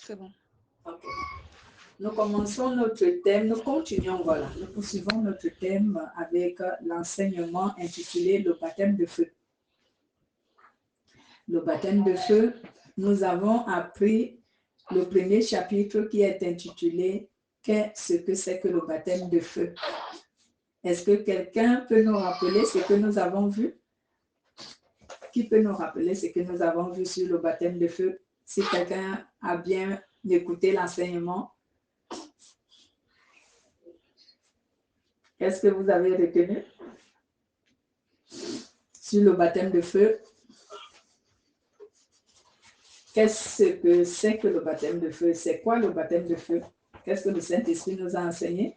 C'est bon. Ok. Nous commençons notre thème, nous continuons, voilà, nous poursuivons notre thème avec l'enseignement intitulé le baptême de feu. Le baptême de feu, nous avons appris le premier chapitre qui est intitulé Qu'est-ce que c'est que le baptême de feu? Est-ce que quelqu'un peut nous rappeler ce que nous avons vu? Qui peut nous rappeler ce que nous avons vu sur le baptême de feu? Si quelqu'un a bien écouté l'enseignement, qu'est-ce que vous avez retenu sur le baptême de feu? Qu'est-ce que c'est que le baptême de feu? C'est quoi le baptême de feu? Qu'est-ce que le Saint-Esprit nous a enseigné?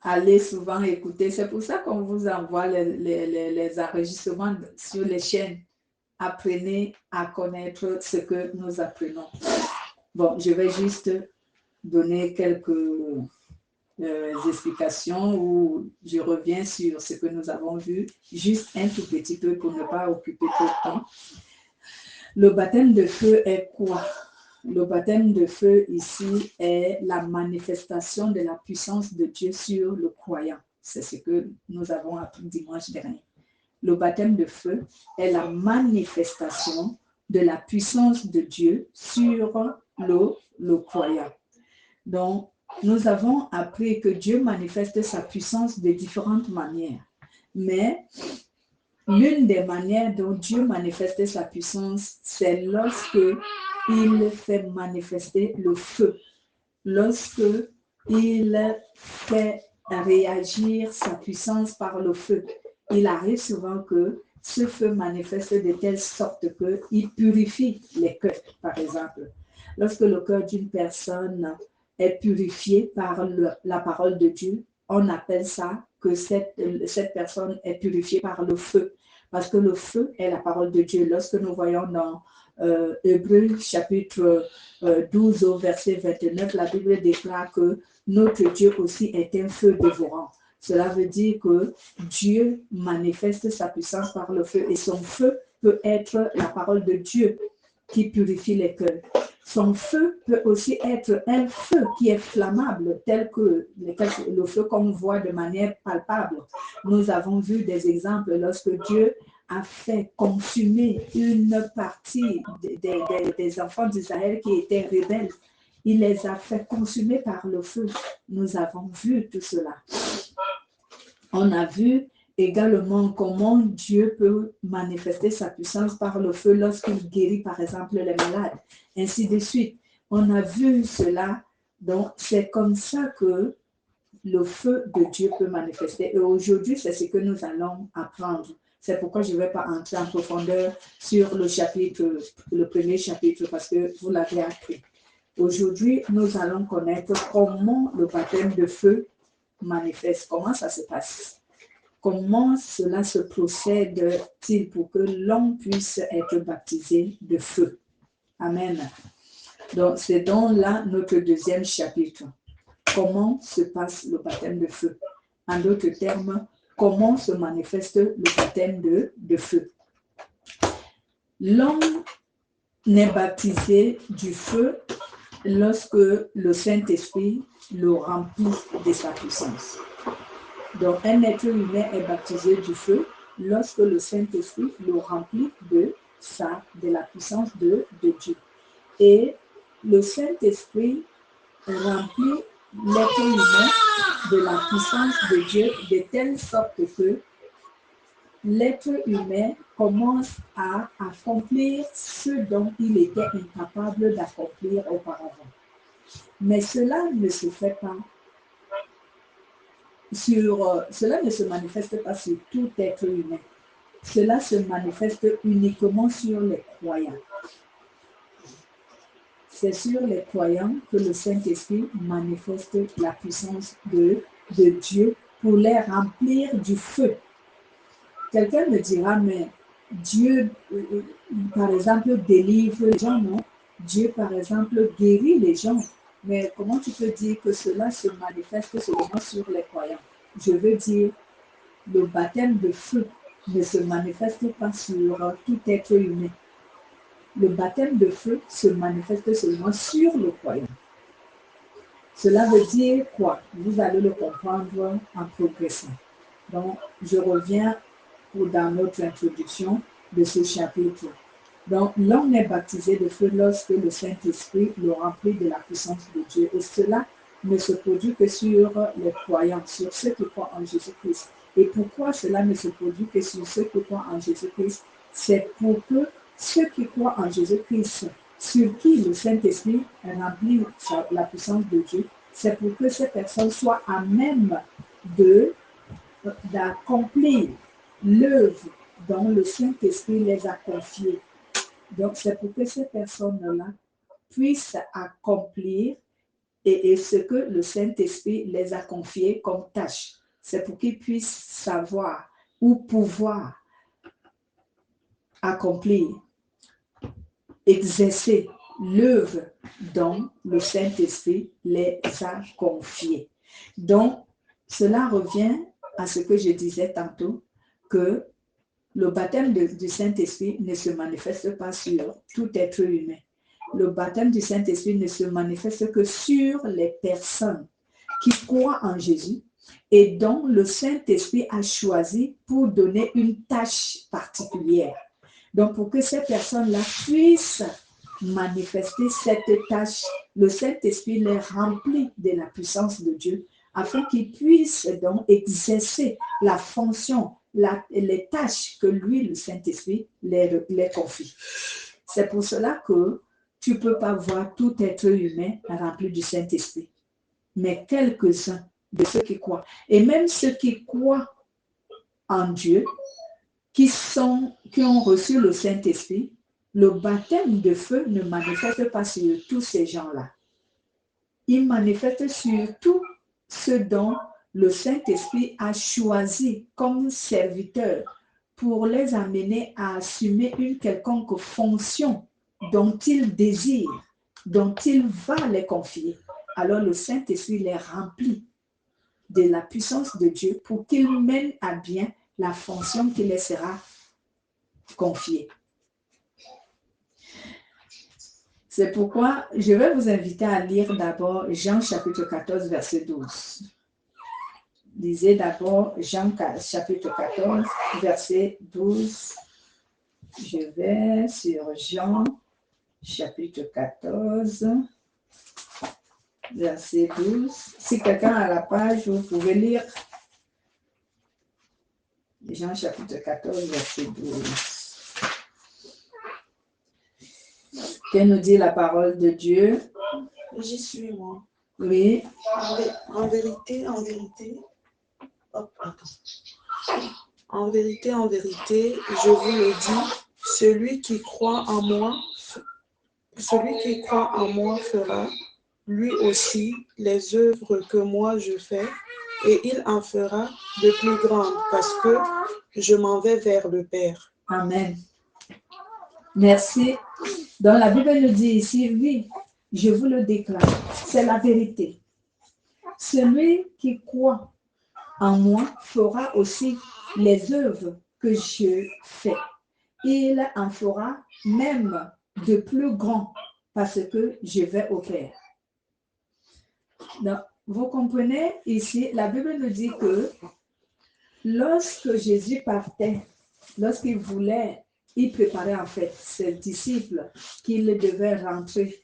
Allez souvent écouter. C'est pour ça qu'on vous envoie les enregistrements sur les chaînes. Apprenez à connaître ce que nous apprenons. Bon, je vais juste donner quelques explications où je reviens sur ce que nous avons vu, juste un tout petit peu pour ne pas occuper trop de temps. Le baptême de feu est quoi? Le baptême de feu ici est la manifestation de la puissance de Dieu sur le croyant. C'est ce que nous avons appris dimanche dernier. Le baptême de feu est la manifestation de la puissance de Dieu sur le croyant. Donc, nous avons appris que Dieu manifeste sa puissance de différentes manières. Mais l'une des manières dont Dieu manifeste sa puissance, c'est lorsque il fait manifester le feu, lorsque il fait réagir sa puissance par le feu. Il arrive souvent que ce feu manifeste de telle sorte qu'il purifie les cœurs, par exemple. Lorsque le cœur d'une personne est purifié par la parole de Dieu, on appelle ça que cette personne est purifiée par le feu. Parce que le feu est la parole de Dieu. Lorsque nous voyons dans Hébreux chapitre 12 au verset 29, la Bible déclare que notre Dieu aussi est un feu dévorant. Cela veut dire que Dieu manifeste sa puissance par le feu et son feu peut être la parole de Dieu qui purifie les cœurs. Son feu peut aussi être un feu qui est flammable, tel que le feu qu'on voit de manière palpable. Nous avons vu des exemples lorsque Dieu a fait consumer une partie des enfants d'Israël qui étaient rebelles. Il les a fait consumer par le feu. Nous avons vu tout cela. On a vu également comment Dieu peut manifester sa puissance par le feu lorsqu'il guérit par exemple les malades, ainsi de suite. On a vu cela, donc c'est comme ça que le feu de Dieu peut manifester. Et aujourd'hui, c'est ce que nous allons apprendre. C'est pourquoi je ne vais pas entrer en profondeur sur le premier chapitre, parce que vous l'avez appris. Aujourd'hui, nous allons connaître comment le baptême de feu manifeste, comment ça se passe. Comment cela se procède-t-il pour que l'homme puisse être baptisé de feu? Amen. Donc, c'est donc là notre deuxième chapitre. Comment se passe le baptême de feu? En d'autres termes, comment se manifeste le baptême de feu? L'homme n'est baptisé du feu lorsque le Saint-Esprit le remplit de sa puissance. Donc, un être humain est baptisé du feu lorsque le Saint-Esprit le remplit de la puissance de Dieu. Et le Saint-Esprit remplit l'être humain de la puissance de Dieu de telle sorte que l'être humain commence à accomplir ce dont il était incapable d'accomplir auparavant. Mais cela ne se fait pas cela ne se manifeste pas sur tout être humain. Cela se manifeste uniquement sur les croyants. C'est sur les croyants que le Saint-Esprit manifeste la puissance de Dieu pour les remplir du feu. Quelqu'un me dira, mais Dieu, par exemple, délivre les gens, non? Dieu, par exemple, guérit les gens. Mais comment tu peux dire que cela se manifeste seulement sur les croyants? Je veux dire, le baptême de feu ne se manifeste pas sur tout être humain. Le baptême de feu se manifeste seulement sur le croyant. Cela veut dire quoi? Vous allez le comprendre en progressant. Donc, je reviens dans notre introduction de ce chapitre. Donc, l'homme est baptisé de feu lorsque le Saint-Esprit le remplit de la puissance de Dieu. Et cela ne se produit que sur les croyants, sur ceux qui croient en Jésus-Christ. Et pourquoi cela ne se produit que sur ceux qui croient en Jésus-Christ? C'est pour que ceux qui croient en Jésus-Christ, sur qui le Saint-Esprit remplit la puissance de Dieu, c'est pour que ces personnes soient à même d'accomplir l'œuvre dont le Saint-Esprit les a confiés. Donc, c'est pour que ces personnes-là puissent accomplir et ce que le Saint-Esprit les a confiés comme tâche. C'est pour qu'ils puissent savoir ou pouvoir accomplir, exercer l'œuvre dont le Saint-Esprit les a confiés. Donc, cela revient à ce que je disais tantôt, que le baptême du Saint-Esprit ne se manifeste pas sur tout être humain. Le baptême du Saint-Esprit ne se manifeste que sur les personnes qui croient en Jésus et dont le Saint-Esprit a choisi pour donner une tâche particulière. Donc, pour que ces personnes-là puissent manifester cette tâche, le Saint-Esprit les remplit de la puissance de Dieu afin qu'ils puissent donc exercer la fonction, les tâches que lui, le Saint-Esprit, les confie. C'est pour cela que tu ne peux pas voir tout être humain rempli du Saint-Esprit, mais quelques-uns de ceux qui croient. Et même ceux qui croient en Dieu, qui ont reçu le Saint-Esprit, le baptême de feu ne manifeste pas sur tous ces gens-là. Il manifeste sur tous ceux dont le Saint-Esprit a choisi comme serviteurs pour les amener à assumer une quelconque fonction dont il désire, dont il va les confier. Alors le Saint-Esprit les remplit de la puissance de Dieu pour qu'ils mènent à bien la fonction qui les sera confiée. C'est pourquoi je vais vous inviter à lire d'abord Jean chapitre 14, verset 12. Lisez d'abord Jean chapitre 14, verset 12. Je vais sur Jean chapitre 14, verset 12. Si quelqu'un a la page, vous pouvez lire Jean chapitre 14, verset 12. Que nous dit la parole de Dieu? J'y suis, moi. Oui. En vérité, je vous le dis, celui qui croit en moi fera lui aussi les œuvres que moi je fais, et il en fera de plus grandes, parce que je m'en vais vers le Père. Amen. Merci. Donc la Bible nous dit ici, oui, je vous le déclare, c'est la vérité. Celui qui croit en moi fera aussi les œuvres que je fais. Il en fera même de plus grands parce que je vais au Père. Donc, vous comprenez ici, la Bible nous dit que lorsque Jésus partait, lorsqu'il voulait, il préparait en fait ses disciples qu'il devait rentrer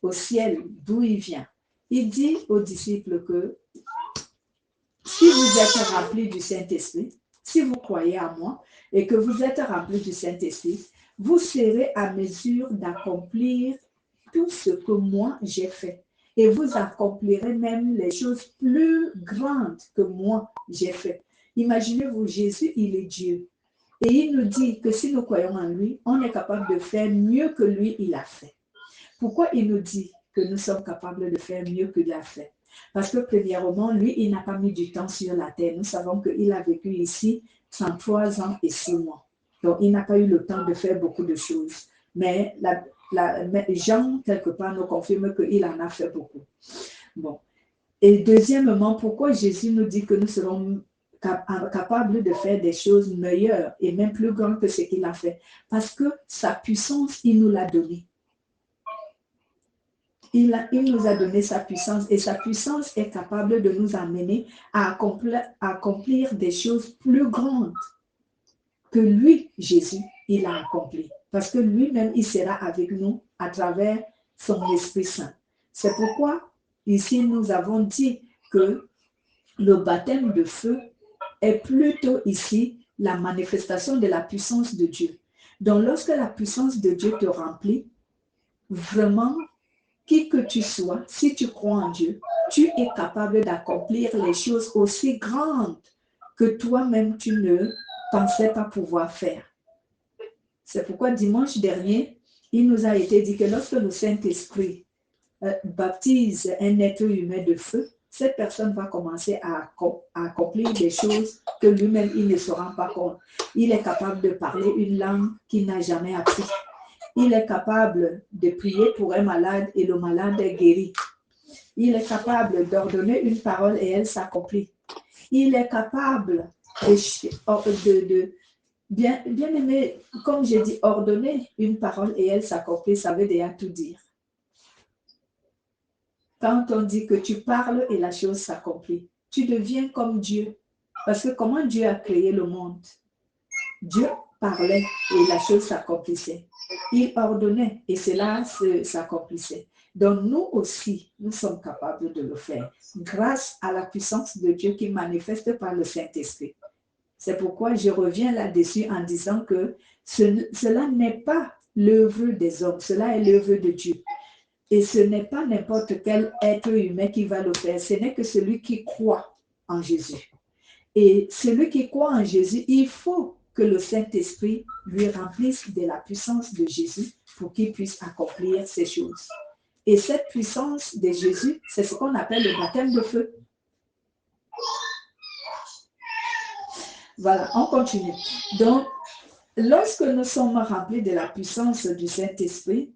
au ciel d'où il vient. Il dit aux disciples que si vous êtes remplis du Saint-Esprit, si vous croyez à moi et que vous êtes remplis du Saint-Esprit, vous serez à mesure d'accomplir tout ce que moi j'ai fait. Et vous accomplirez même les choses plus grandes que moi j'ai fait. Imaginez-vous, Jésus, il est Dieu. Et il nous dit que si nous croyons en lui, on est capable de faire mieux que lui, il a fait. Pourquoi il nous dit que nous sommes capables de faire mieux que il a fait? Parce que premièrement, lui, il n'a pas mis du temps sur la terre. Nous savons qu'il a vécu ici 103 ans et 6 mois. Donc, il n'a pas eu le temps de faire beaucoup de choses. Mais Jean, quelque part, nous confirme qu'il en a fait beaucoup. Bon. Et deuxièmement, pourquoi Jésus nous dit que nous serons capable de faire des choses meilleures et même plus grandes que ce qu'il a fait. Parce que sa puissance, il nous l'a donnée. Il nous a donné sa puissance et sa puissance est capable de nous amener à accomplir des choses plus grandes que lui, Jésus, il a accompli. Parce que lui-même, il sera avec nous à travers son Esprit Saint. C'est pourquoi, ici, nous avons dit que le baptême de feu est plutôt ici la manifestation de la puissance de Dieu. Donc, lorsque la puissance de Dieu te remplit, vraiment, qui que tu sois, si tu crois en Dieu, tu es capable d'accomplir les choses aussi grandes que toi-même tu ne pensais pas pouvoir faire. C'est pourquoi dimanche dernier, il nous a été dit que lorsque le Saint-Esprit baptise un être humain de feu, cette personne va commencer à accomplir des choses que lui-même, il ne se rend pas compte. Il est capable de parler une langue qu'il n'a jamais appris. Il est capable de prier pour un malade et le malade est guéri. Il est capable d'ordonner une parole et elle s'accomplit. Il est capable bien aimé, comme j'ai dit, ordonner une parole et elle s'accomplit, ça veut déjà tout dire. Quand on dit que tu parles et la chose s'accomplit, tu deviens comme Dieu. Parce que comment Dieu a créé le monde? Dieu parlait et la chose s'accomplissait. Il ordonnait et cela s'accomplissait. Donc nous aussi, nous sommes capables de le faire grâce à la puissance de Dieu qui manifeste par le Saint-Esprit. C'est pourquoi je reviens là-dessus en disant que cela n'est pas l'œuvre des hommes, cela est l'œuvre de Dieu. Et ce n'est pas n'importe quel être humain qui va le faire, ce n'est que celui qui croit en Jésus. Et celui qui croit en Jésus, il faut que le Saint-Esprit lui remplisse de la puissance de Jésus pour qu'il puisse accomplir ces choses. Et cette puissance de Jésus, c'est ce qu'on appelle le baptême de feu. Voilà, on continue. Donc, lorsque nous sommes remplis de la puissance du Saint-Esprit,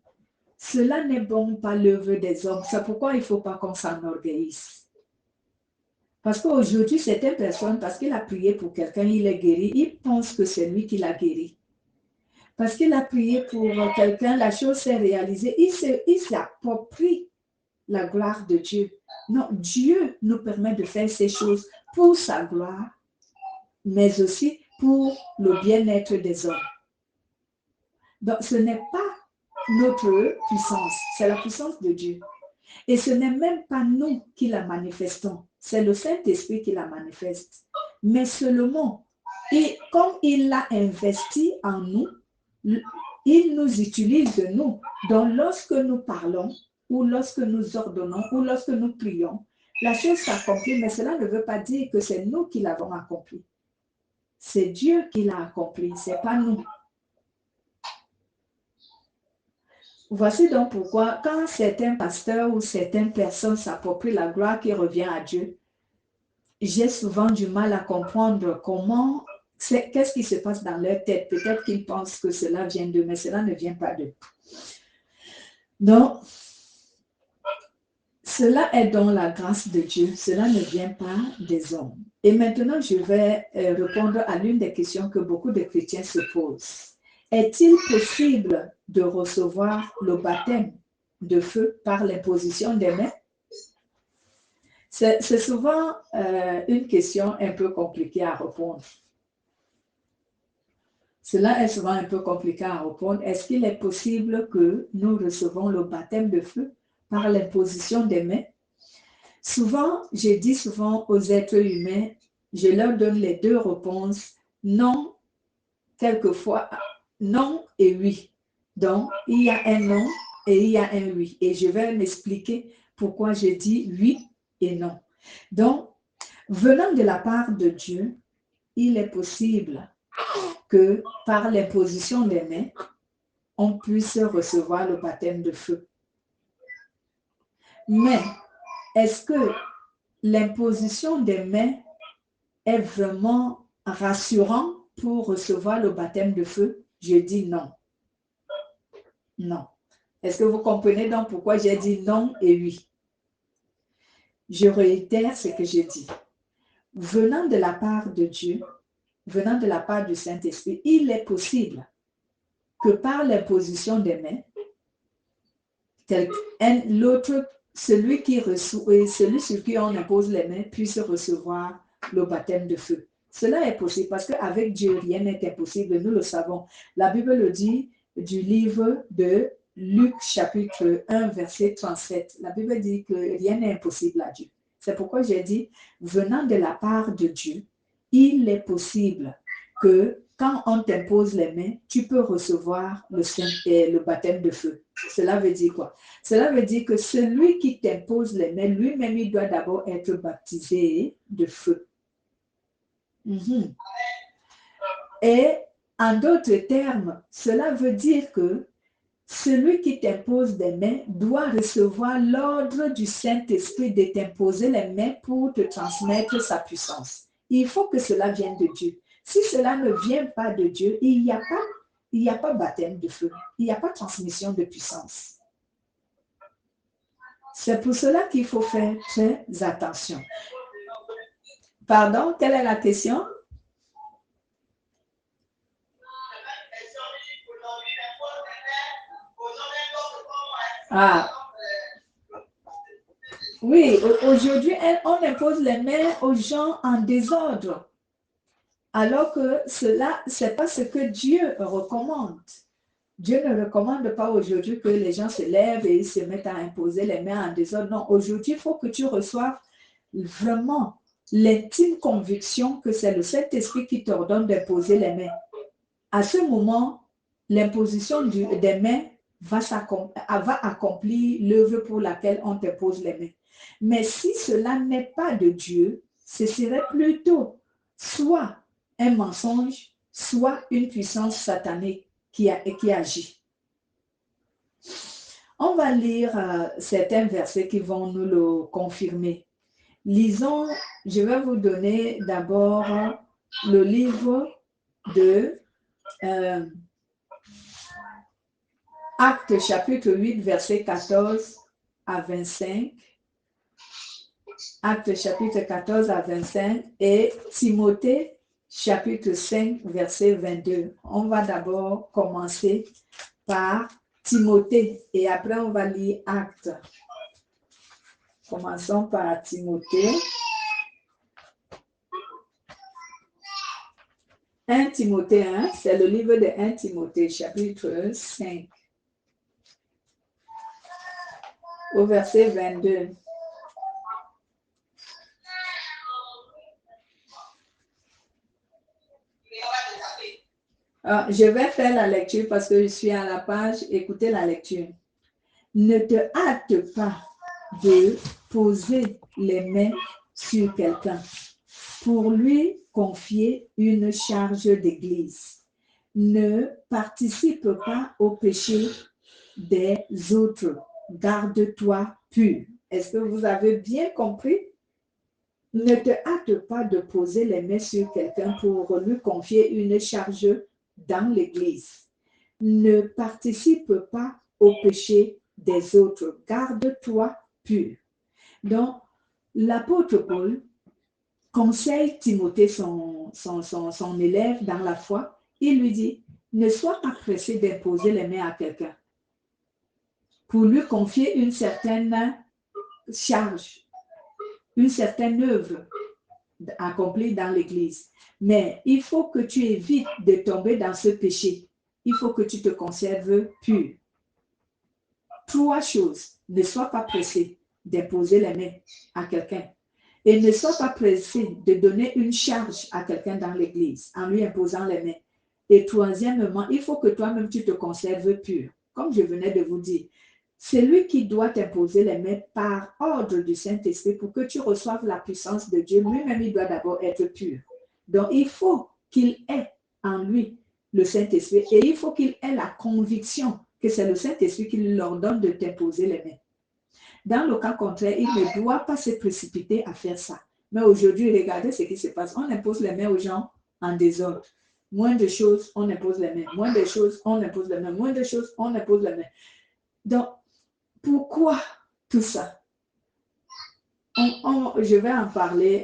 cela n'est bon pas l'œuvre des hommes. C'est pourquoi il ne faut pas qu'on s'enorgueillisse. Parce qu'aujourd'hui, certaines personnes, parce qu'il a prié pour quelqu'un, il est guéri, ils pensent que c'est lui qui l'a guéri. Parce qu'il a prié pour quelqu'un, la chose s'est réalisée, il s'approprie la gloire de Dieu. Non, Dieu nous permet de faire ces choses pour sa gloire, mais aussi pour le bien-être des hommes. Donc, ce n'est pas notre puissance, c'est la puissance de Dieu. Et ce n'est même pas nous qui la manifestons, c'est le Saint-Esprit qui la manifeste. Mais seulement, et comme il l'a investi en nous, il nous utilise de nous. Donc, lorsque nous parlons, ou lorsque nous ordonnons, ou lorsque nous prions, la chose s'accomplit, mais cela ne veut pas dire que c'est nous qui l'avons accompli. C'est Dieu qui l'a accompli, ce n'est pas nous. Voici donc pourquoi, quand certains pasteurs ou certaines personnes s'approprient la gloire qui revient à Dieu, j'ai souvent du mal à comprendre qu'est-ce qui se passe dans leur tête. Peut-être qu'ils pensent que cela vient d'eux, mais cela ne vient pas d'eux. Donc, cela est dans la grâce de Dieu, cela ne vient pas des hommes. Et maintenant, je vais répondre à l'une des questions que beaucoup de chrétiens se posent. Est-il possible de recevoir le baptême de feu par l'imposition des mains? C'est souvent une question un peu compliquée à répondre. Cela est souvent un peu compliqué à répondre. Est-ce qu'il est possible que nous recevons le baptême de feu par l'imposition des mains? Souvent, je dis souvent aux êtres humains, je leur donne les deux réponses, non, quelquefois, non et oui. Donc, il y a un non et il y a un oui. Et je vais m'expliquer pourquoi je dis oui et non. Donc, venant de la part de Dieu, il est possible que par l'imposition des mains, on puisse recevoir le baptême de feu. Mais, est-ce que l'imposition des mains est vraiment rassurant pour recevoir le baptême de feu? Je dis non. Non. Est-ce que vous comprenez donc pourquoi j'ai dit non et oui? Je réitère ce que j'ai dit. venant de la part de Dieu, venant de la part du Saint-Esprit, il est possible que par l'imposition des mains, l'autre, celui qui reçoit et celui sur qui on impose les mains puisse recevoir le baptême de feu. Cela est possible parce qu'avec Dieu, rien n'est impossible, nous le savons. La Bible le dit du livre de Luc chapitre 1, verset 37. La Bible dit que rien n'est impossible à Dieu. C'est pourquoi j'ai dit, venant de la part de Dieu, il est possible que quand on t'impose les mains, tu peux recevoir le baptême de feu. Cela veut dire quoi? Cela veut dire que celui qui t'impose les mains, lui-même, il doit d'abord être baptisé de feu. Et en d'autres termes, cela veut dire que celui qui t'impose des mains doit recevoir l'ordre du Saint-Esprit de t'imposer les mains pour te transmettre sa puissance. Il faut que cela vienne de Dieu. Si cela ne vient pas de Dieu, il n'y a pas baptême de feu. Il n'y a pas transmission de puissance. C'est pour cela qu'il faut faire très attention. Pardon, quelle est la question? Ah. Oui, aujourd'hui, on impose les mains aux gens en désordre. Alors que cela, ce n'est pas ce que Dieu recommande. Dieu ne recommande pas aujourd'hui que les gens se lèvent et se mettent à imposer les mains en désordre. Non, aujourd'hui, il faut que tu reçoives vraiment l'intime conviction que c'est le Saint-Esprit qui t'ordonne d'imposer les mains. À ce moment, l'imposition des mains va accomplir l'œuvre pour laquelle on t'impose les mains. Mais si cela n'est pas de Dieu, ce serait plutôt soit un mensonge, soit une puissance satanique qui agit. On va lire certains versets qui vont nous le confirmer. Lisons, je vais vous donner d'abord le livre de Actes chapitre 8, verset 14 à 25. Actes chapitre 14 à 25 et Timothée chapitre 5, verset 22. On va d'abord commencer par Timothée et après on va lire Actes. Commençons par Timothée. 1 Timothée 1, c'est le livre de 1 Timothée chapitre 5 au verset 22. Je vais faire la lecture parce que je suis à la page. Écoutez la lecture. Ne te hâte pas de poser les mains sur quelqu'un pour lui confier une charge d'église. Ne participe pas au péché des autres. Garde-toi pur. Est-ce que vous avez bien compris? Ne te hâte pas de poser les mains sur quelqu'un pour lui confier une charge dans l'église. Ne participe pas au péché des autres. Garde-toi pur. Donc, l'apôtre Paul conseille Timothée, son élève dans la foi. Il lui dit, ne sois pas pressé d'imposer les mains à quelqu'un pour lui confier une certaine charge, une certaine œuvre accomplie dans l'église. Mais il faut que tu évites de tomber dans ce péché. Il faut que tu te conserves pur. 3 choses. Ne sois pas pressé d'imposer les mains à quelqu'un. Et ne sois pas pressé de donner une charge à quelqu'un dans l'église en lui imposant les mains. Et troisièmement, il faut que toi-même tu te conserves pur. Comme je venais de vous dire, c'est lui qui doit t'imposer les mains par ordre du Saint-Esprit pour que tu reçoives la puissance de Dieu. Lui-même, il doit d'abord être pur. Donc, il faut qu'il ait en lui le Saint-Esprit et il faut qu'il ait la conviction que c'est le Saint-Esprit qui l'ordonne de t'imposer les mains. Dans le cas contraire, il ne doit pas se précipiter à faire ça. Mais aujourd'hui, regardez ce qui se passe. On impose les mains aux gens en désordre. Moins de choses, on impose les mains. Moins de choses, on impose les mains. Moins de choses, on impose les mains. Donc, pourquoi tout ça? Je vais en parler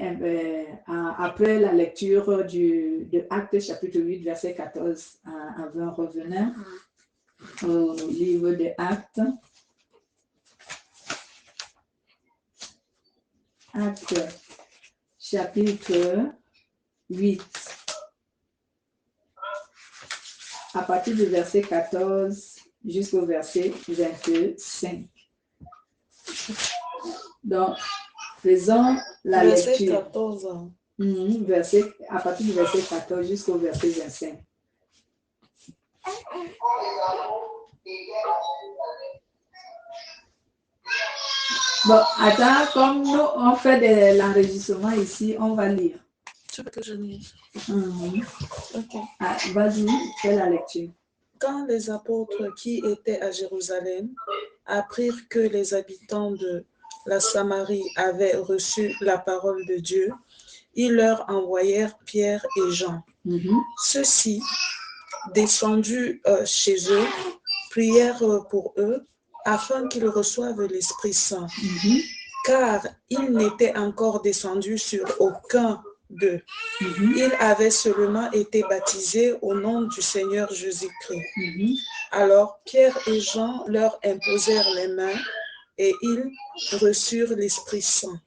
après la lecture de Actes chapitre 8, verset 14 à 20. Revenons au livre de Actes. Actes chapitre 8, à partir du verset 14 jusqu'au verset 25. Donc, faisons la Verset lecture. 14. À partir du verset 14 jusqu'au verset 25. Bon, attends, comme nous, on fait de l'enregistrement ici, on va lire. Tu veux que je lise? Ok. Vas-y, fais la lecture. Quand les apôtres qui étaient à Jérusalem apprirent que les habitants de la Samarie avaient reçu la parole de Dieu, ils leur envoyèrent Pierre et Jean. Ceux-ci, descendus chez eux, prièrent pour eux afin qu'ils reçoivent l'Esprit Saint, car ils n'étaient encore descendus sur aucun d'eux. Ils avaient seulement été baptisés au nom du Seigneur Jésus-Christ. Alors Pierre et Jean leur imposèrent les mains et ils reçurent l'Esprit Saint.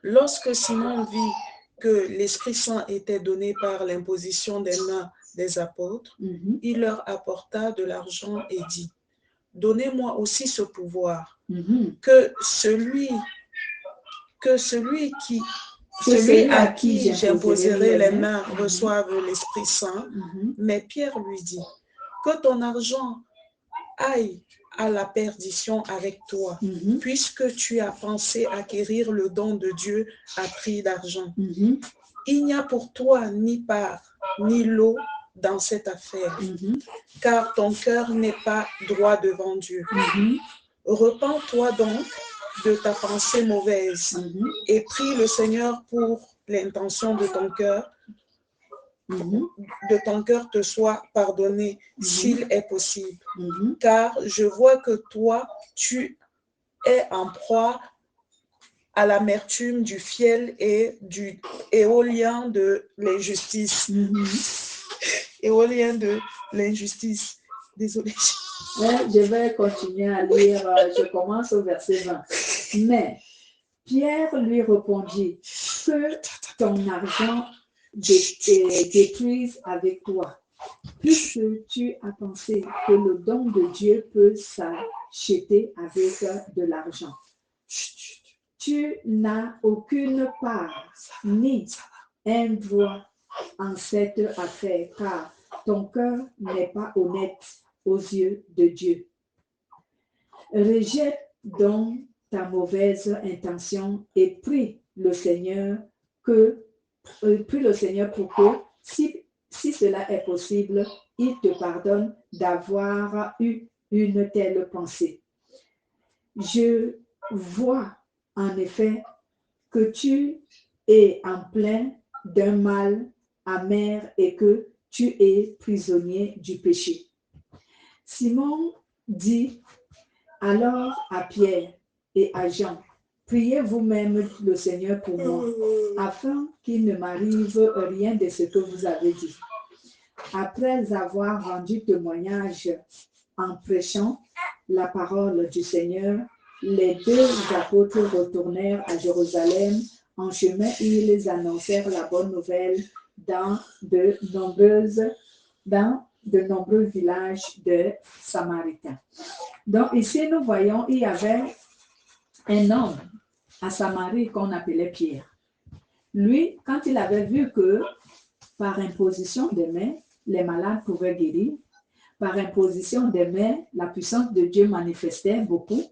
Lorsque Simon vit que l'Esprit Saint était donné par l'imposition des mains des apôtres, il leur apporta de l'argent et dit: Donnez-moi aussi ce pouvoir, que celui à qui j'imposerai les mains reçoive l'Esprit Saint. Mais Pierre lui dit: Que ton argent aille à la perdition avec toi, puisque tu as pensé acquérir le don de Dieu à prix d'argent. Il n'y a pour toi ni part, ni lot dans cette affaire, car ton cœur n'est pas droit devant Dieu. Repens-toi donc de ta pensée mauvaise et prie le Seigneur pour l'intention de ton cœur, te soit pardonné s'il est possible. Car je vois que toi, tu es en proie à l'amertume du fiel et du éolien de l'injustice. Éolien de l'injustice. Désolée. Je vais continuer à lire. Je commence au verset 20. Mais Pierre lui répondit: Que ton argent détruise avec toi, puisque tu as pensé que le don de Dieu peut s'acheter avec de l'argent. Tu n'as aucune part ni un droit en cette affaire, car ton cœur n'est pas honnête aux yeux de Dieu. Rejette donc ta mauvaise intention et prie le Seigneur pour que, si cela est possible, il te pardonne d'avoir eu une telle pensée. Je vois en effet que tu es en plein d'un mal amer et que tu es prisonnier du péché. Simon dit alors à Pierre et à Jean: Priez vous-même le Seigneur pour moi, afin qu'il ne m'arrive rien de ce que vous avez dit. Après avoir rendu témoignage en prêchant la parole du Seigneur, les deux apôtres retournèrent à Jérusalem. En chemin, ils annoncèrent la bonne nouvelle dans de nombreux villages de Samaritains. Donc ici, nous voyons, il y avait un homme à Samarie qu'on appelait Pierre. Lui, quand il avait vu que par imposition des mains, les malades pouvaient guérir, par imposition des mains, la puissance de Dieu manifestait beaucoup,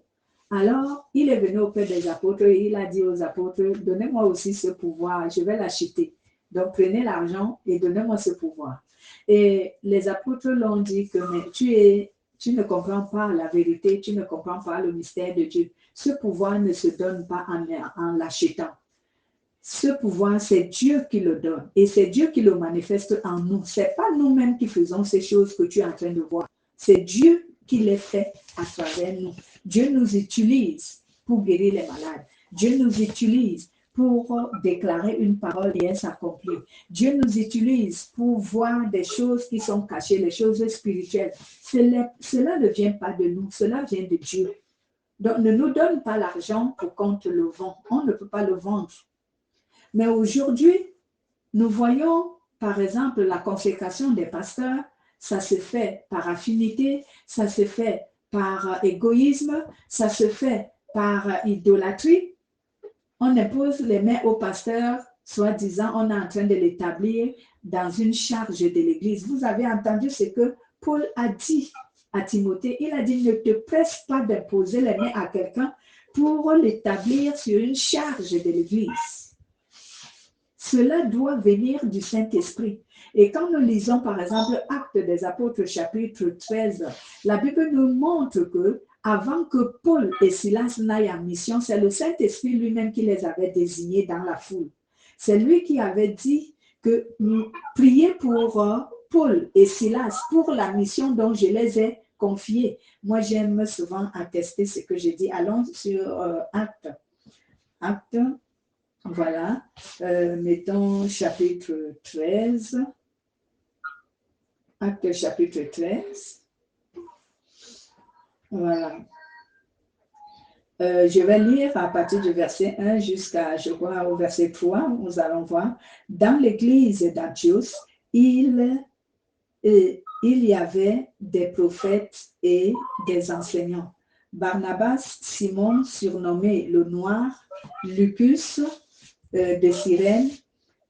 alors il est venu auprès des apôtres et il a dit aux apôtres: Donnez-moi aussi ce pouvoir, je vais l'acheter. Donc prenez l'argent et donnez-moi ce pouvoir. Et les apôtres l'ont dit que mais tu ne comprends pas la vérité, tu ne comprends pas le mystère de Dieu. Ce pouvoir ne se donne pas en l'achetant. Ce pouvoir, c'est Dieu qui le donne et c'est Dieu qui le manifeste en nous. Ce n'est pas nous-mêmes qui faisons ces choses que tu es en train de voir. C'est Dieu qui les fait à travers nous. Dieu nous utilise pour guérir les malades. Dieu nous utilise pour déclarer une parole et elle s'accomplit. Dieu nous utilise pour voir des choses qui sont cachées, les choses spirituelles. Cela ne vient pas de nous, cela vient de Dieu. Donc, ne nous donne pas l'argent pour qu'on te le vende. On ne peut pas le vendre. Mais aujourd'hui, nous voyons, par exemple, la consécration des pasteurs, ça se fait par affinité, ça se fait par égoïsme, ça se fait par idolâtrie. On impose les mains aux pasteurs, soi-disant, on est en train de l'établir dans une charge de l'Église. Vous avez entendu ce que Paul a dit à Timothée. Il a dit, ne te presse pas d'imposer les mains à quelqu'un pour l'établir sur une charge de l'Église. Cela doit venir du Saint-Esprit. Et quand nous lisons, par exemple, Actes des Apôtres, chapitre 13, la Bible nous montre que avant que Paul et Silas n'aillent en mission, c'est le Saint-Esprit lui-même qui les avait désignés dans la foule. C'est lui qui avait dit que priez pour Paul et Silas pour la mission dont je les ai confiés. Moi, j'aime souvent attester ce que j'ai dit. Allons sur Actes. Actes, voilà. Mettons chapitre 13. Actes chapitre 13. Voilà. Je vais lire à partir du verset 1 jusqu'à, je crois, au verset 3. Nous allons voir. Dans l'église d'Antioche, il y avait des prophètes et des enseignants. Barnabas, Simon, surnommé le Noir, Lucus de Cyrène,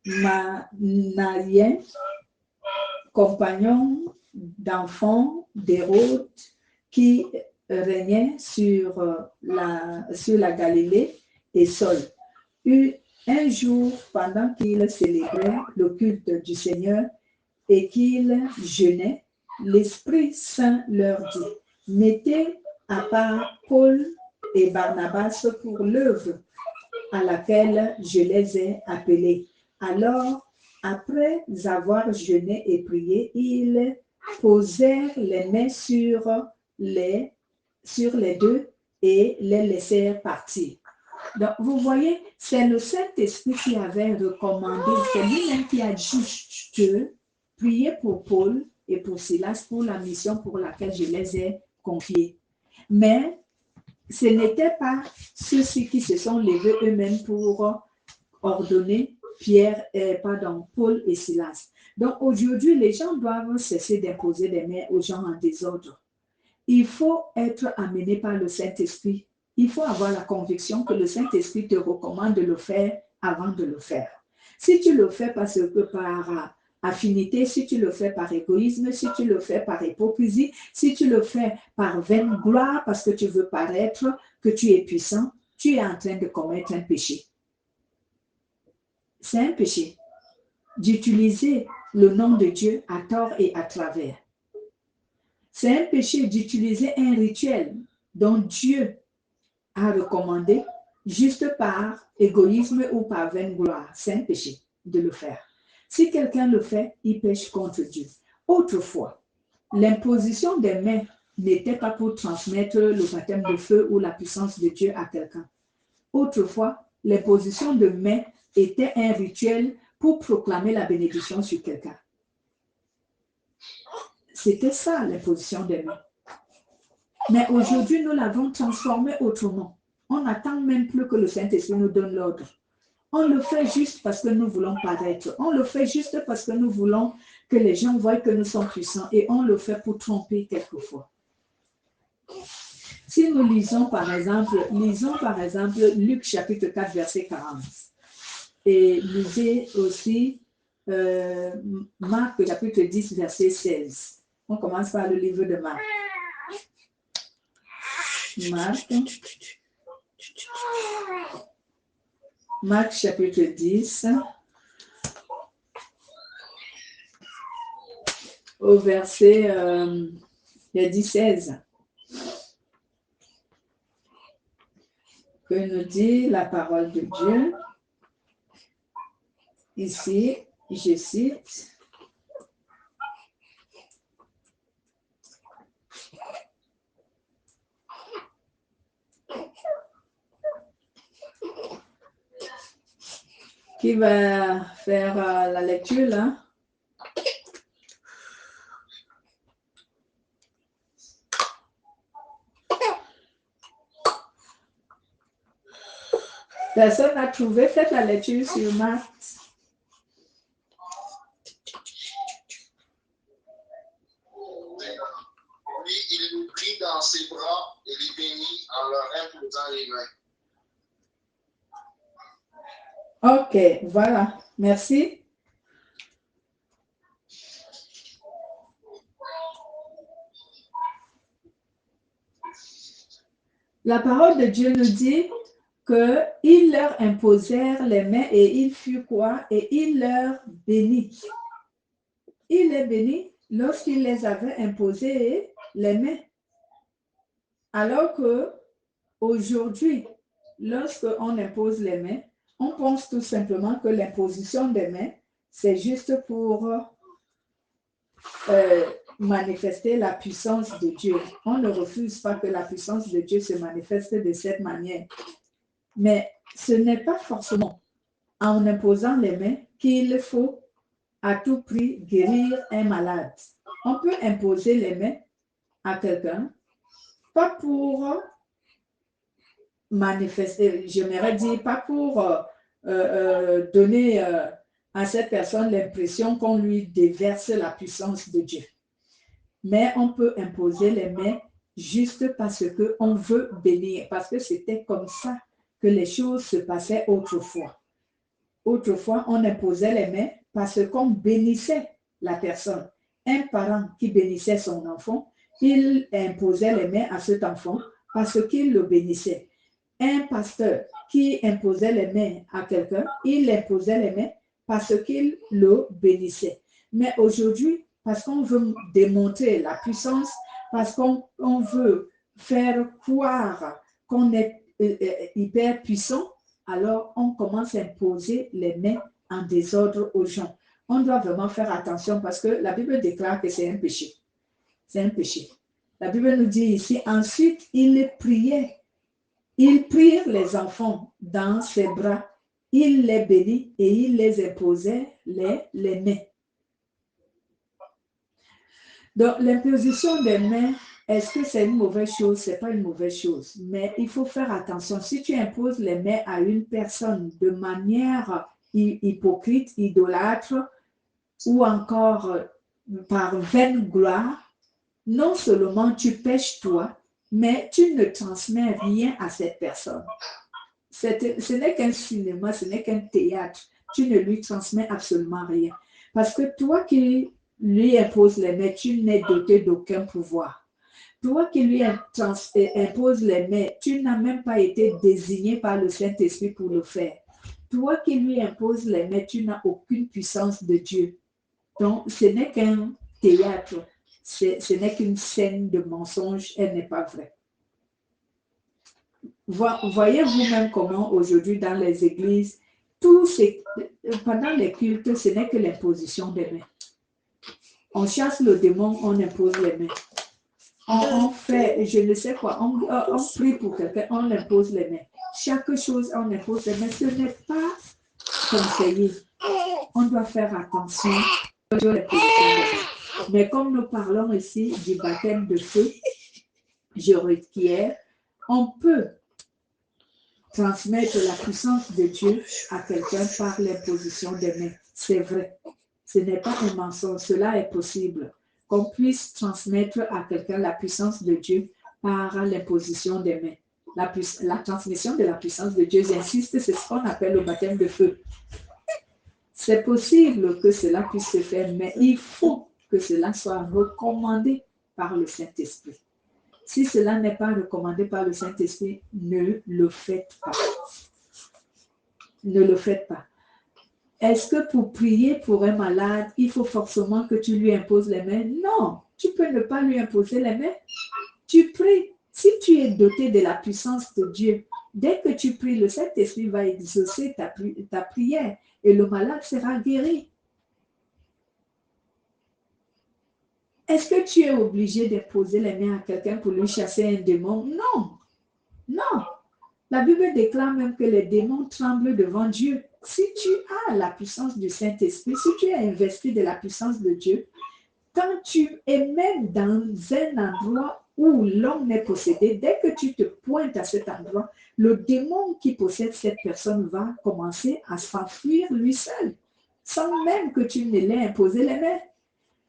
Manaïen, compagnon d'enfants d'Hérode, qui régnait sur la Galilée, et Saul. Un jour, pendant qu'il célébrait le culte du Seigneur et qu'il jeûnait, l'Esprit Saint leur dit, mettez à part Paul et Barnabas pour l'œuvre à laquelle je les ai appelés. Alors, après avoir jeûné et prié, ils posèrent les mains sur les deux et les laissèrent partir. Donc, vous voyez, c'est le Saint-Esprit qui avait recommandé, c'est lui-même qui a dit que priez pour Paul et pour Silas pour la mission pour laquelle je les ai confiés. Mais ce n'était pas ceux-ci qui se sont levés eux-mêmes pour ordonner Paul et Silas. Donc aujourd'hui, les gens doivent cesser d'imposer des mains aux gens en désordre. Il faut être amené par le Saint-Esprit. Il faut avoir la conviction que le Saint-Esprit te recommande de le faire avant de le faire. Si tu le fais parce que par affinité, si tu le fais par égoïsme, si tu le fais par hypocrisie, si tu le fais par vaine gloire parce que tu veux paraître que tu es puissant, tu es en train de commettre un péché. C'est un péché d'utiliser le nom de Dieu à tort et à travers. C'est un péché d'utiliser un rituel dont Dieu a recommandé juste par égoïsme ou par vaine gloire. C'est un péché de le faire. Si quelqu'un le fait, il pêche contre Dieu. Autrefois, l'imposition des mains n'était pas pour transmettre le baptême de feu ou la puissance de Dieu à quelqu'un. Autrefois, l'imposition de mains était un rituel pour proclamer la bénédiction sur quelqu'un. C'était ça, l'imposition des mains. Mais aujourd'hui, nous l'avons transformé autrement. On n'attend même plus que le Saint-Esprit nous donne l'ordre. On le fait juste parce que nous voulons paraître. On le fait juste parce que nous voulons que les gens voient que nous sommes puissants. Et on le fait pour tromper quelquefois. Si nous lisons par exemple Luc chapitre 4, verset 40. Et lisez aussi Marc chapitre 10, verset 16. On commence par le livre de Marc. Marc chapitre 10, au verset 16, que nous dit la parole de Dieu. Ici, je cite. Qui va faire la lecture là? Personne n'a trouvé. Faites la lecture sur Marc. Puis il nous prit dans ses bras et les bénit en leur imposant les mains. Ok, voilà. Merci. La parole de Dieu nous dit qu'ils leur imposèrent les mains et il fut quoi? Et il leur bénit. Il les bénit lorsqu'il les avait imposés les mains. Alors que aujourd'hui, lorsqu'on impose les mains, on pense tout simplement que l'imposition des mains, c'est juste pour manifester la puissance de Dieu. On ne refuse pas que la puissance de Dieu se manifeste de cette manière. Mais ce n'est pas forcément en imposant les mains qu'il faut à tout prix guérir un malade. On peut imposer les mains à quelqu'un, pas pour manifester, j'aimerais dire, pas pour donner à cette personne l'impression qu'on lui déverse la puissance de Dieu. Mais on peut imposer les mains juste parce qu'on veut bénir, parce que c'était comme ça que les choses se passaient autrefois. Autrefois, on imposait les mains parce qu'on bénissait la personne. Un parent qui bénissait son enfant, il imposait les mains à cet enfant parce qu'il le bénissait. Un pasteur qui imposait les mains à quelqu'un, il imposait les mains parce qu'il le bénissait. Mais aujourd'hui, parce qu'on veut démontrer la puissance, parce qu'on veut faire croire qu'on est hyper puissant, alors on commence à imposer les mains en désordre aux gens. On doit vraiment faire attention parce que la Bible déclare que c'est un péché. C'est un péché. La Bible nous dit ici, ensuite, il priait. Il prirent les enfants dans ses bras, il les bénit et il les imposait les mains. Donc, l'imposition des mains, est-ce que c'est une mauvaise chose? Ce n'est pas une mauvaise chose, mais il faut faire attention. Si tu imposes les mains à une personne de manière hypocrite, idolâtre, ou encore par vaine gloire, non seulement tu pèches toi, mais tu ne transmets rien à cette personne. Ce n'est qu'un cinéma, ce n'est qu'un théâtre. Tu ne lui transmets absolument rien. Parce que toi qui lui imposes les mains, tu n'es doté d'aucun pouvoir. Toi qui lui imposes les mains, tu n'as même pas été désigné par le Saint-Esprit pour le faire. Toi qui lui imposes les mains, tu n'as aucune puissance de Dieu. Donc, ce n'est qu'un théâtre. Ce n'est qu'une scène de mensonge, elle n'est pas vraie. Voyez vous-même comment aujourd'hui dans les églises, pendant les cultes, ce n'est que l'imposition des mains. On chasse le démon, on impose les mains. On fait, je ne sais quoi, on prie pour quelqu'un, on impose les mains. Chaque chose, on impose les mains. Ce n'est pas conseillé. On doit faire attention à l'imposition des mains. Mais comme nous parlons ici du baptême de feu, je requiers, on peut transmettre la puissance de Dieu à quelqu'un par l'imposition des mains. C'est vrai. Ce n'est pas un mensonge. Cela est possible. Qu'on puisse transmettre à quelqu'un la puissance de Dieu par l'imposition des mains. La transmission de la puissance de Dieu, j'insiste, c'est ce qu'on appelle le baptême de feu. C'est possible que cela puisse se faire, mais il faut que cela soit recommandé par le Saint-Esprit. Si cela n'est pas recommandé par le Saint-Esprit, ne le faites pas. Ne le faites pas. Est-ce que pour prier pour un malade, il faut forcément que tu lui imposes les mains? Non, tu peux ne pas lui imposer les mains. Tu pries. Si tu es doté de la puissance de Dieu, dès que tu pries, le Saint-Esprit va exaucer ta prière et le malade sera guéri. Est-ce que tu es obligé d'imposer les mains à quelqu'un pour lui chasser un démon? Non. Non. La Bible déclare même que les démons tremblent devant Dieu. si tu as la puissance du Saint-Esprit, si tu es investi de la puissance de Dieu, quand tu es même dans un endroit où l'homme est possédé, dès que tu te pointes à cet endroit, le démon qui possède cette personne va commencer à s'enfuir lui seul, sans même que tu ne l'aies imposé les mains.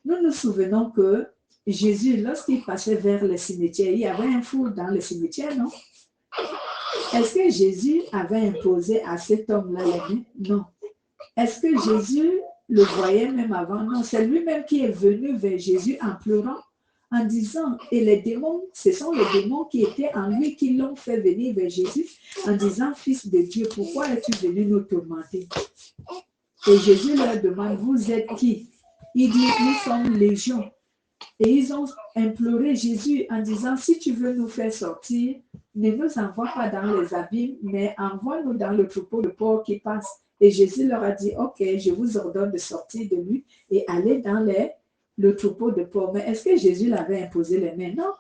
Nous nous souvenons que Jésus, lorsqu'il passait vers le cimetière, il y avait un fou dans le cimetière, non? Est-ce que Jésus avait imposé à cet homme-là les mains? Non. Est-ce que Jésus le voyait même avant? Non, c'est lui-même qui est venu vers Jésus en pleurant, en disant, et les démons, ce sont les démons qui étaient en lui qui l'ont fait venir vers Jésus, en disant, Fils de Dieu, pourquoi es-tu venu nous tourmenter? Et Jésus leur demande, vous êtes qui? Il dit, nous sommes légion. Et ils ont imploré Jésus en disant, si tu veux nous faire sortir, ne nous envoie pas dans les abîmes, mais envoie-nous dans le troupeau de porcs qui passe. Et Jésus leur a dit, ok, je vous ordonne de sortir de lui et aller dans le troupeau de porcs. Mais est-ce que Jésus l'avait imposé les mains? Non.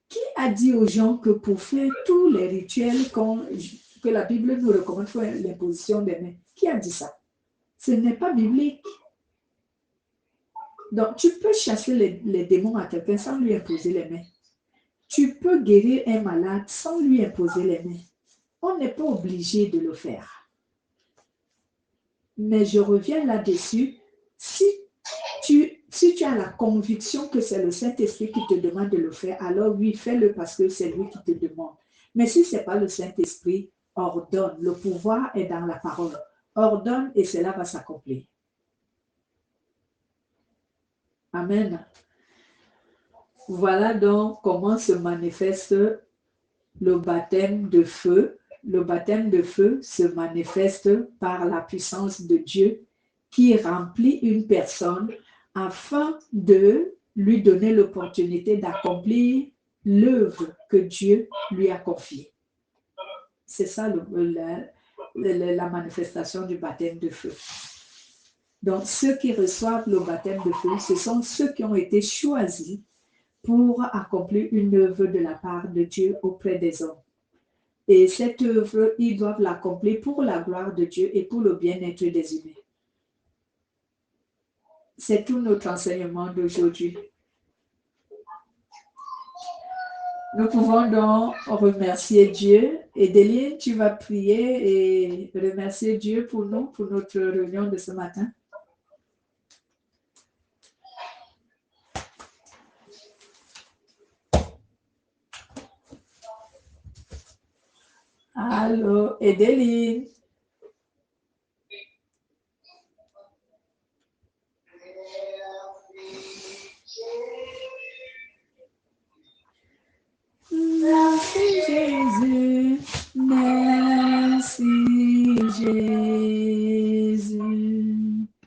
Qui a dit aux gens que pour faire tous les rituels que la Bible nous recommande, il faut l'imposition des mains? Qui a dit ça? Ce n'est pas biblique. Donc, tu peux chasser les démons à quelqu'un sans lui imposer les mains. Tu peux guérir un malade sans lui imposer les mains. On n'est pas obligé de le faire. Mais je reviens là-dessus. Si tu as la conviction que c'est le Saint-Esprit qui te demande de le faire, alors oui, fais-le parce que c'est lui qui te demande. Mais si ce n'est pas le Saint-Esprit, ordonne. Le pouvoir est dans la parole. Ordonne et cela va s'accomplir. Amen. Voilà donc comment se manifeste le baptême de feu. Le baptême de feu se manifeste par la puissance de Dieu qui remplit une personne afin de lui donner l'opportunité d'accomplir l'œuvre que Dieu lui a confiée. C'est ça la manifestation du baptême de feu. Donc, ceux qui reçoivent le baptême de feu, ce sont ceux qui ont été choisis pour accomplir une œuvre de la part de Dieu auprès des hommes. Et cette œuvre, ils doivent l'accomplir pour la gloire de Dieu et pour le bien-être des humains. C'est tout notre enseignement d'aujourd'hui. Nous pouvons donc remercier Dieu. Edeline, tu vas prier et remercier Dieu pour nous, pour notre réunion de ce matin. Allô, Edeline.